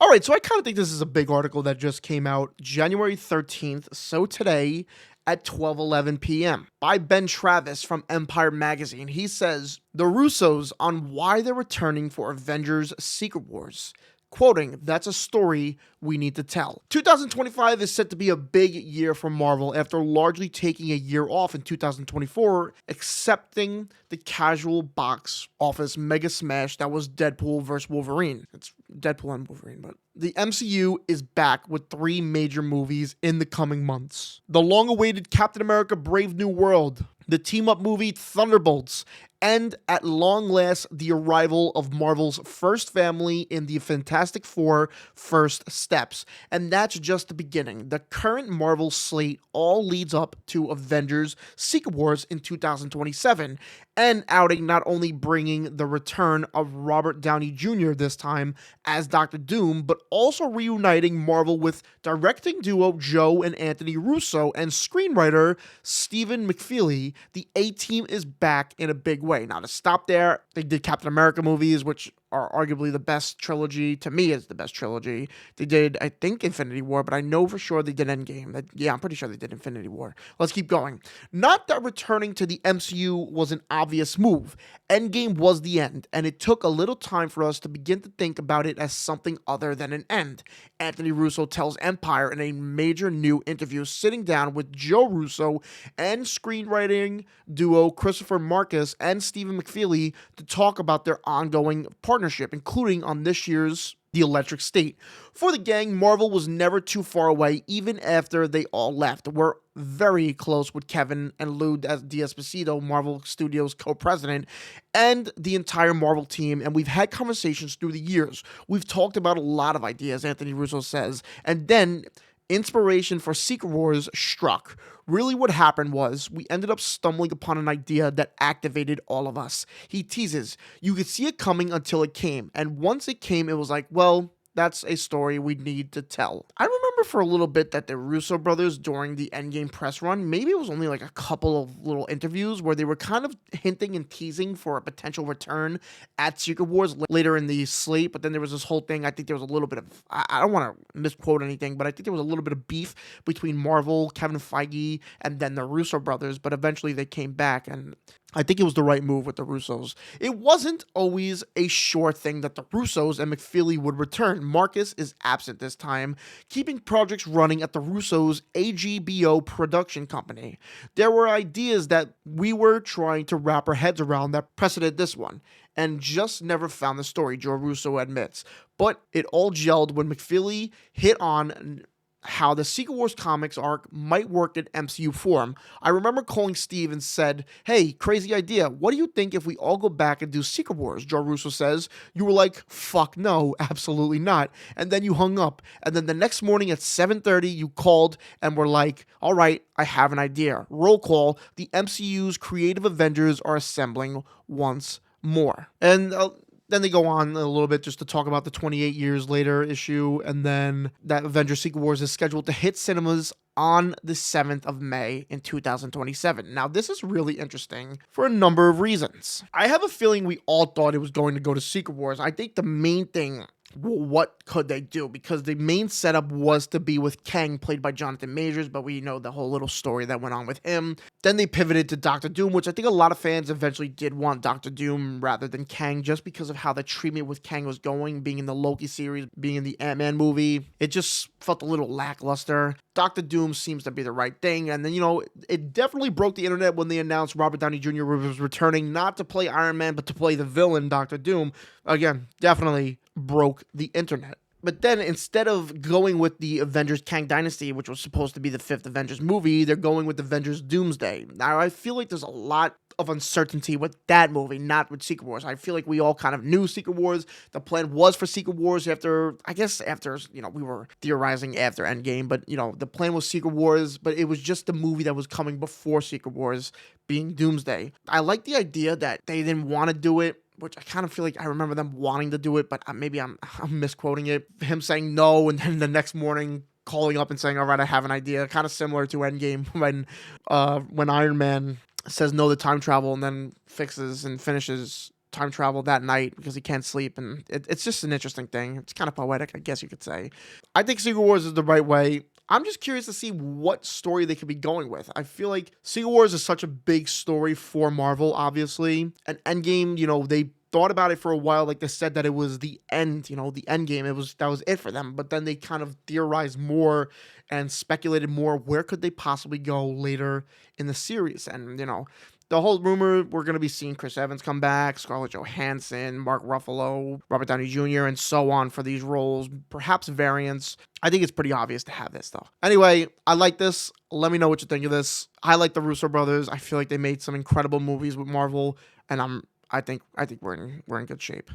All right, so I kind of think this is a big article that just came out January 13th, so today at 12:11 p.m. by Ben Travis from Empire Magazine. He says, "The Russos on why they're returning for Avengers Secret Wars." Quoting, "That's a story we need to tell." 2025 is set to be a big year for Marvel after largely taking a year off in 2024, accepting the casual box office mega smash that was Deadpool vs. Wolverine. It's Deadpool and Wolverine, but the MCU is back with 3 major movies in the coming months. The long-awaited Captain America Brave New World, the team-up movie Thunderbolts, and at long last, the arrival of Marvel's first family in the Fantastic Four First Steps. And that's just the beginning. The current Marvel slate all leads up to Avengers Secret Wars in 2027, and outing not only bringing the return of Robert Downey Jr. this time as Doctor Doom, but also reuniting Marvel with directing duo Joe and Anthony Russo and screenwriter Stephen McFeely. The A-Team is back in a big way. Now, to stop there, they did Captain America movies, which are arguably the best trilogy. To me, is the best trilogy. They did, I think, Infinity War, but I know for sure they did Endgame. Yeah, I'm pretty sure they did Infinity War. Let's keep going. Not that returning to the MCU was an obvious move. Endgame was the end, and it took a little time for us to begin to think about it as something other than an end. Anthony Russo tells Empire in a major new interview, sitting down with Joe Russo and screenwriting duo Christopher Marcus and Stephen McFeely to talk about their ongoing partnership, including on this year's The Electric State. For the gang, Marvel was never too far away, even after they all left. We're very close with Kevin and Lou D'Esposito, Marvel Studios co-president, and the entire Marvel team, and we've had conversations through the years. We've talked about a lot of ideas, Anthony Russo says, and then inspiration for Secret Wars struck. Really what happened was we ended up stumbling upon an idea that activated all of us. He teases, "You could see it coming until it came, and once it came, it was like, well, that's a story we need to tell." I remember for a little bit that the Russo brothers, during the Endgame press run, maybe it was only like a couple of little interviews where they were kind of hinting and teasing for a potential return at Secret Wars later in the slate, but then there was this whole thing. I think there was a little bit of, I don't want to misquote anything, but I think there was a little bit of beef between Marvel, Kevin Feige, and then the Russo brothers, but eventually they came back, and I think it was the right move with the Russos. It wasn't always a sure thing that the Russos and McFeely would return. Marcus is absent this time, keeping projects running at the Russos' AGBO production company. There were ideas that we were trying to wrap our heads around that preceded this one, and just never found the story, Joe Russo admits. But it all gelled when McFeely hit on how the Secret Wars comics arc might work in MCU form. I remember calling Steve and said, "Hey, crazy idea. What do you think if we all go back and do Secret Wars?" Joe Russo says. "You were like, fuck no, absolutely not." And then you hung up. And then the next morning at 7:30, you called and were like, "All right, I have an idea. Roll call. The MCU's creative Avengers are assembling once more." And then they go on a little bit just to talk about the 28 years later issue, and then that Avengers Secret Wars is scheduled to hit cinemas on the 7th of May in 2027. Now, this is really interesting for a number of reasons. I have a feeling we all thought it was going to go to Secret Wars. I think the main thing, what could they do? Because the main setup was to be with Kang, played by Jonathan Majors, but we know the whole little story that went on with him. Then they pivoted to Doctor Doom, which I think a lot of fans eventually did want Doctor Doom rather than Kang, just because of how the treatment with Kang was going, being in the Loki series, being in the Ant-Man movie. It just felt a little lackluster. Doctor Doom seems to be the right thing. And then, it definitely broke the internet when they announced Robert Downey Jr. was returning, not to play Iron Man, but to play the villain, Doctor Doom. Again, definitely broke the internet. But then instead of going with the Avengers Kang Dynasty, which was supposed to be the 5th Avengers movie, they're going with Avengers Doomsday. Now, I feel like there's a lot of uncertainty with that movie, not with Secret Wars. I feel like we all kind of knew Secret Wars. The plan was for Secret Wars after, we were theorizing after Endgame, but, the plan was Secret Wars, but it was just the movie that was coming before Secret Wars, being Doomsday. I like the idea that they didn't want to do it, which I kind of feel like I remember them wanting to do it, but maybe I'm misquoting it. Him saying no, and then the next morning calling up and saying, "All right, I have an idea." Kind of similar to Endgame when Iron Man says no to time travel and then fixes and finishes time travel that night because he can't sleep, and it's just an interesting thing. It's kind of poetic, I guess you could say. I think Secret Wars is the right way. I'm just curious to see what story they could be going with. I feel like Secret Wars is such a big story for Marvel, obviously. And Endgame, they thought about it for a while. Like they said that it was the end, the end game. That was it for them. But then they kind of theorized more and speculated more. Where could they possibly go later in the series? And the whole rumor we're going to be seeing Chris Evans come back, Scarlett Johansson, Mark Ruffalo, Robert Downey Jr., and so on for these roles, perhaps variants. I think it's pretty obvious to have this, though. Anyway, I like this. Let me know what you think of this. I like the Russo brothers. I feel like they made some incredible movies with Marvel, and I think we're in good shape.